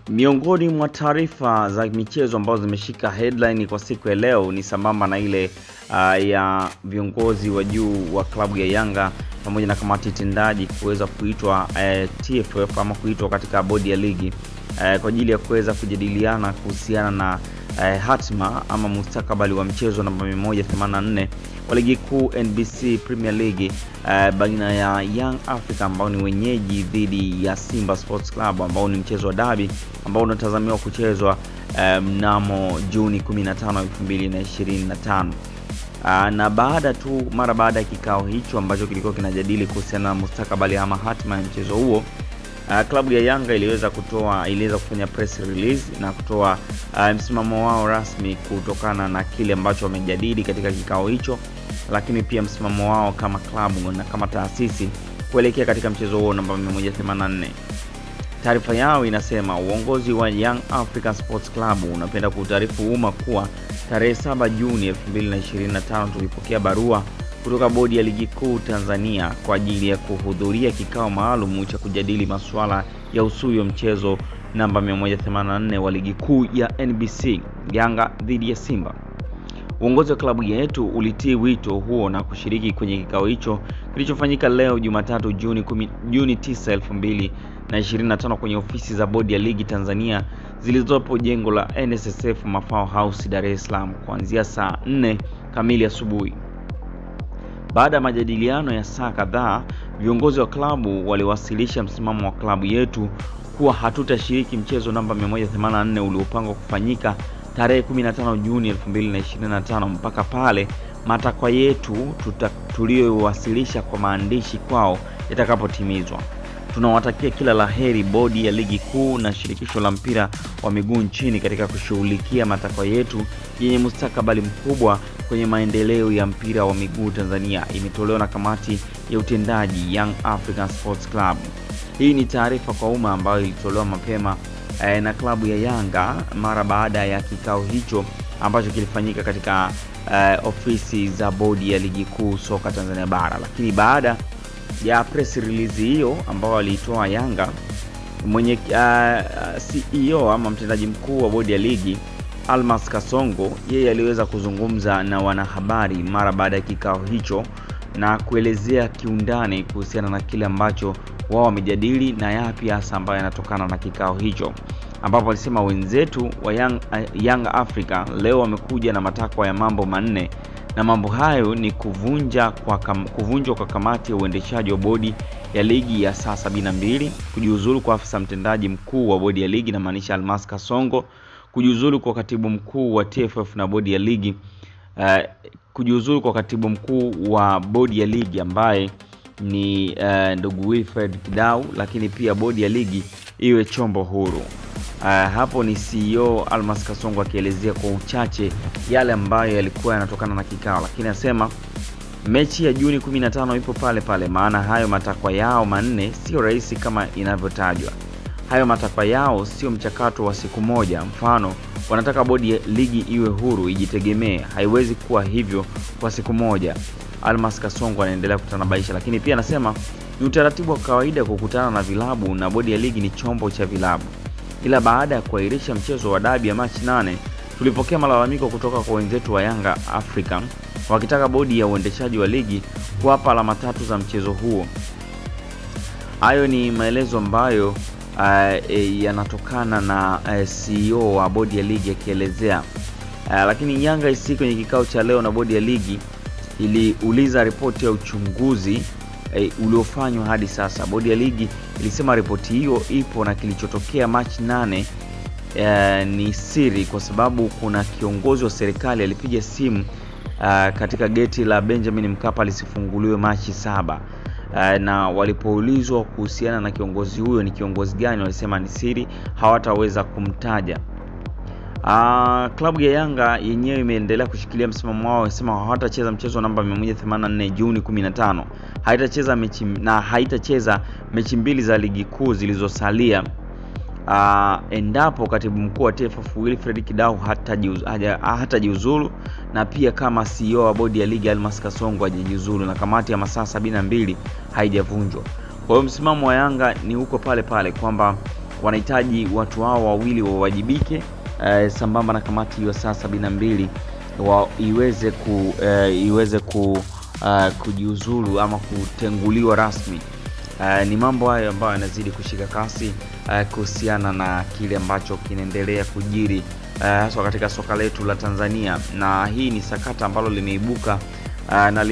Miongoni mwa taarifa za michezo ambazo zimeshika headline kwa siku ya leo ni sambamba na ile ya viongozi wa juu wa klabu ya Yanga pamoja na kamati tendaji kuweza kuitwa TFF ama kuitwa katika bodi ya ligi kwa ajili ya kuweza kujadiliana kuhusiana na hatima ama mustakabali wa mchezo namba 184 wa ligi kuu NBC Premier League baina ya Young Africa ambao ni wenyeji dhidi ya Simba Sports Club ambao ni mchezo wa derby ambao unatazamiwa kuchezwa mnamo Juni 15, 2025. Na mara baada ya kikao hicho ambacho kilikuwa kinajadili kuhusiana na mustakabali ama hatima ya mchezo huo, klabu ya Yanga iliweza kufanya press release na kutoa msimamo wao rasmi kutokana na kile ambacho wamejadili katika kikao hicho, lakini pia msimamo wao kama klabu na kama taasisi kuelekea katika mchezo huo namba 184. Taarifa yao inasema uongozi wa Young African Sports Club unapenda kutaarifu umma kuwa tarehe 7 Juni 2025 tulipokea barua kutoka bodi ya ligi kuu Tanzania kwa ajili ya kuhudhuria kikao maalum cha kujadili masuala ya usuli wa mchezo namba 184 wa ligi kuu ya NBC Yanga dhidi ya Simba. Uongozi wa klabu yetu ulitii wito huo na kushiriki kwenye kikao hicho kilichofanyika leo Jumatatu Juni 9, 2025 kwenye ofisi za bodi ya ligi Tanzania zilizopo jengo la NSSF Mafao House Dar es Salaam kuanzia saa 4 kamili asubuhi. Baada ya majadiliano ya saa kadhaa, viongozi wa klabu waliwasilisha msimamo wa klabu yetu kuwa hatutashiriki mchezo namba 184 uliopangwa kufanyika tarehe 15 Juni 2025 mpaka pale matakwa yetu tuliyowasilisha kwa maandishi kwao yatakapotimizwa. Tunawatakia kila laheri bodi ya ligi kuu na shirikisho la mpira wa miguu nchini katika kushughulikia matakwa yetu yenye mustakabali mkubwa kwenye maendeleo ya mpira wa miguu Tanzania. Imetolewa na kamati ya utendaji Young African Sports Club. Hii ni taarifa kwa umma ambayo ilitolewa mapema na klabu ya Yanga mara baada ya kikao hicho ambacho kilifanyika katika ofisi za bodi ya ligi kuu soka Tanzania bara. Lakini baada ya press release hiyo ambao alitoa Yanga, mwenye CEO ama mtendaji mkuu wa bodi ya ligi Almas Kasongo, yeye aliweza kuzungumza na wanahabari mara baada ya kikao hicho na kuelezea kiundani kuhusiana na kile ambacho wao wamejadili na yapi hasa ambayo yanatokana na kikao hicho, ambapo alisema wenzetu wa Young Africa leo wamekuja na matakwa ya mambo manne, na mambo hayo ni kuvunjwa kwa kamati ya uendeshaji wa bodi ya ligi ya saa 72, kujiuzulu kwa afisa mtendaji mkuu wa bodi ya ligi na maanisha Almas Kasongo, kujiuzulu kwa katibu mkuu wa TFF na bodi ya ligi, kujiuzulu kwa katibu mkuu wa bodi ya ligi ambaye ni ndugu Wilfred Kidau, lakini pia bodi ya ligi iwe chombo huru. Hapo ni CEO Almas Kasongo akielezea kwa uchache yale ambayo yalikuwa yanatokana na kikao, lakini anasema mechi ya Juni 15 ipo pale pale, maana hayo matakwa yao manne sio rahisi kama inavyotajwa. Hayo matakwa yao sio mchakato wa siku moja. Mfano, wanataka bodi ya ligi iwe huru, ijitegemee. Haiwezi kuwa hivyo kwa siku moja. Almas Kasongo anaendelea kutanabaisha, lakini pia anasema ni utaratibu wa kawaida kukutana na vilabu na bodi ya ligi ni chombo cha vilabu. Ila baada ya kuahirisha mchezo wa dabi ya Machi 8, tulipokea malalamiko kutoka kwa wenzetu wa Yanga African wakitaka bodi ya uendeshaji wa ligi kuwapa alama 3 za mchezo huo. Hayo ni maelezo ambayo yanatokana na CEO wa bodi ya ligi akielezea. Lakini Yanga isi kwenye kikao cha leo na bodi ya ligi iliuliza ripoti ya uchunguzi uliofanywa hadi sasa. Bodi ya ligi ilisema ripoti hiyo ipo na kilichotokea Machi 8 ni siri kwa sababu kuna kiongozi wa serikali alipiga simu katika geti la Benjamin Mkapa lisifunguliwe Machi 7. Na walipoulizwa kuhusiana na kiongozi huyo ni kiongozi gani, walisema ni siri, hawataweza kumtaja. Klabu ya Yanga yenyewe imeendelea kushikilia msimamo wao, wanasema hawatacheza mchezo namba 184 Juni 15. Haitacheza mechi mbili za ligi kuu zilizosalia endapo katibu mkuu wa TFF Wilfred Kidau hatajiuzulu na pia kama CEO wa bodi ya ligi Almas Kasongo hajajiuzulu na kamati ya masaa 72 haijavunjwa. Kwa hiyo msimamo wa Yanga ni huko pale pale kwamba wanahitaji watu hao wawili wawajibike, sambamba na kamati ya saa 72 iweze kujiuzulu ama kutenguliwa rasmi. Ni mambo hayo ambayo yanazidi kushika kasi kuhusiana na kile ambacho kinaendelea kujiri hasa katika soka letu la Tanzania, na hii ni sakata ambalo limeibuka na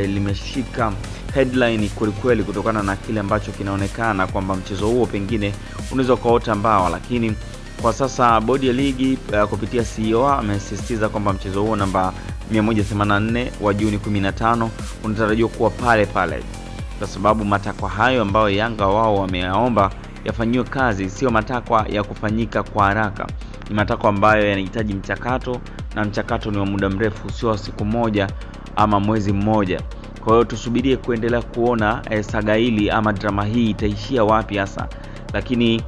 limeshika headline kweli kutokana na kile ambacho kinaonekana kwamba mchezo huo pengine unaweza kuota mbao, lakini kwa sasa bodi ya ligi kupitia CEO amesisitiza kwamba mchezo huo namba 184 wa Juni 15 unatarajiwa kuwa pale kwa sababu matakwa hayo ambayo Yanga wao wameyaomba yafanyiwe kazi, sio matakwa ya kufanyika kwa haraka. Ni matakwa ambayo yanahitaji mchakato, na mchakato ni wa muda mrefu, sio siku moja ama mwezi mmoja. Kwa hiyo tusubirie kuendelea kuona saga hili ama drama hii itaishia wapi hasa. Lakini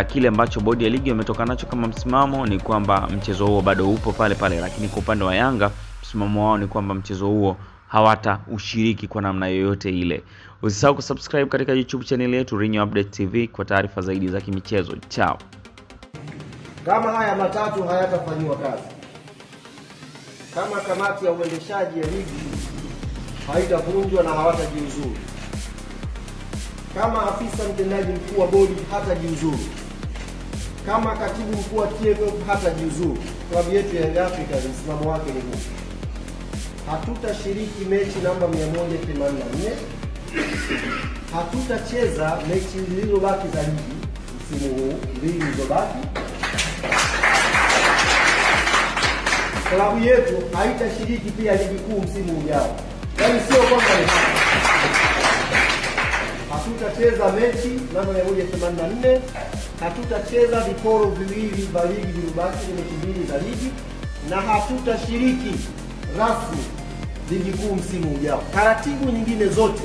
kile ambacho bodi ya ligi wametoka nacho kama msimamo ni kwamba mchezo huo bado upo pale, lakini kwa upande wa Yanga msimamo wao ni kwamba mchezo huo hawata ushiriki kwa namna yoyote ile. Usisahau kusubscribe katika YouTube channel yetu Rinyo Update TV kwa taarifa zaidi za kimichezo. Ciao. Kama haya matatu hayatafanywa kazi, kama kamati ya uendeshaji ya ligi haitavunjwa na hawatajiuzuru, kama afisa mtendaji mkuu wa bodi hatajiuzuru, kama katibu mkuu wa TFF hatajiuzuru, klabu yetu ya Young Africans msimamo wake ni huu: hatutashiriki mechi namba 184, hatutacheza mechi zilizobaki za ligi msimu huu, mbili zilizobaki. Klabu yetu haitashiriki pia ligi kuu msimu ujao. Yaani sio kwamba hatutacheza mechi namba 184, hatutacheza viporo viwili vya ligi vilibaki, mechi mbili za ligi, na hatutashiriki rasmi ligi kuu msimu ujao. Taratibu nyingine zote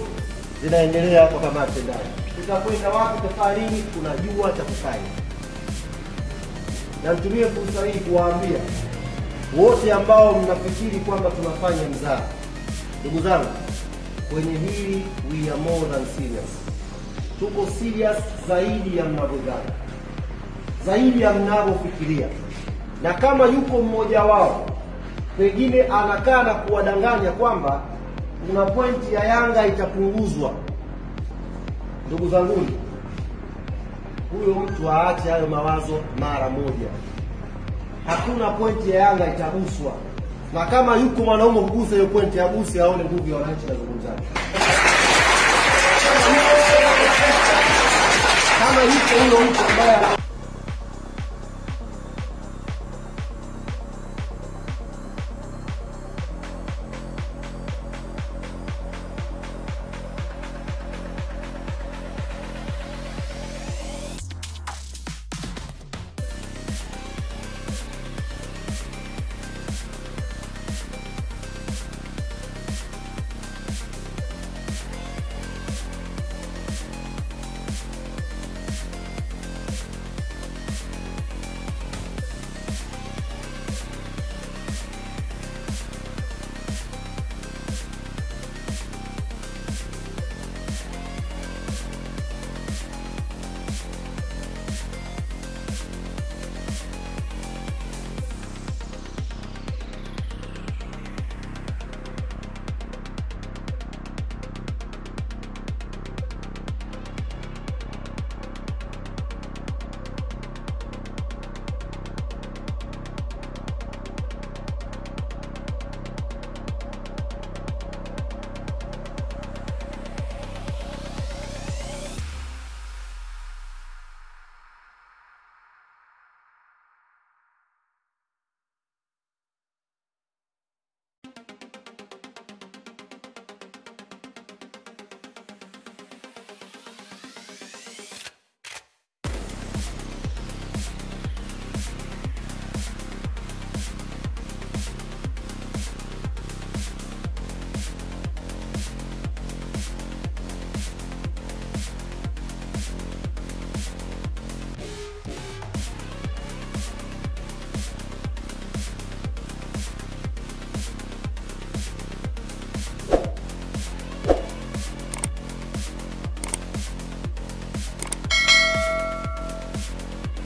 zinaendelea kwa kamati tendaji. Tutakwenda wapi, tafari nini, tunajua cha kufanya. Na nitumie fursa hii kuwaambia wote ambao mnafikiri kwamba tunafanya mzaha, ndugu zangu, kwenye hili we are more than serious. Tuko serious zaidi ya mnavyodhani, zaidi ya mnavyofikiria. Na kama yuko mmoja wao pengine anakaa na kuwadanganya kwamba kuna pointi ya Yanga itapunguzwa, ndugu zangu, huyo mtu aache hayo mawazo mara moja. Hakuna pointi ya Yanga itaguswa, na kama yuko mwanaume kugusa hiyo pointi agusi, aone nguvu ya wananchi nazungumzaji. Kama yuko huyo mtu ambaye